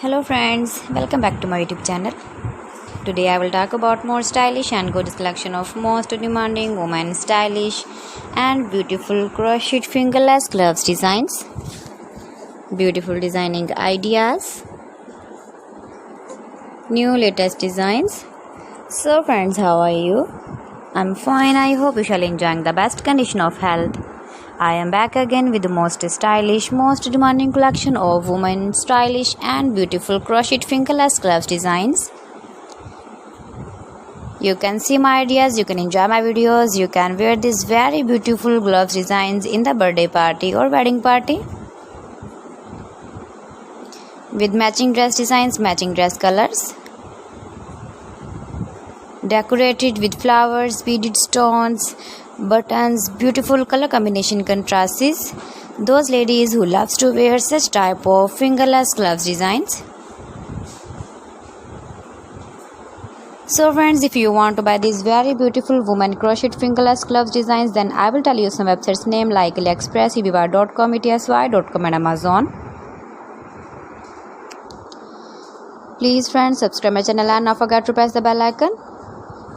Hello friends, welcome back to my YouTube channel. Today I will talk about more stylish and good selection of most demanding women stylish and beautiful crochet fingerless gloves designs, beautiful designing ideas, new latest designs. So friends, how are you? I'm fine. I hope you shall enjoying the best condition of health. I am back again with the most stylish, most demanding collection of women stylish and beautiful crochet fingerless gloves designs. You can see my ideas, you can enjoy my videos, you can wear these very beautiful gloves designs in the birthday party or wedding party. With matching dress designs, matching dress colors. Decorated with flowers, beaded stones, buttons, beautiful color combination contrasts. Those ladies who loves to wear such type of fingerless gloves designs. So friends, if you want to buy these very beautiful woman crochet fingerless gloves designs, then I will tell you some websites name like AliExpress, eBay.com, etsy.com and Amazon. Please friends, subscribe my channel and not forget to press the bell icon.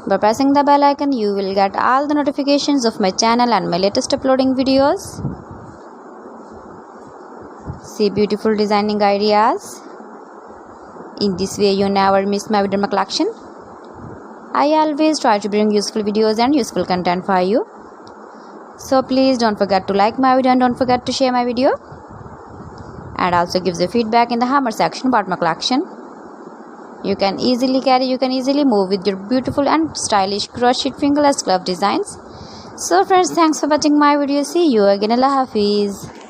By pressing the bell icon, you will get all the notifications of my channel and my latest uploading videos. See beautiful designing ideas. In this way, you never miss my video collection. I always try to bring useful videos and useful content for you. So please don't forget to like my video and don't forget to share my video. And also give the feedback in the hammer section about my collection. You can easily carry, you can easily move with your beautiful and stylish crochet fingerless glove designs. So friends, thanks for watching my video. See you again. Allah Hafiz.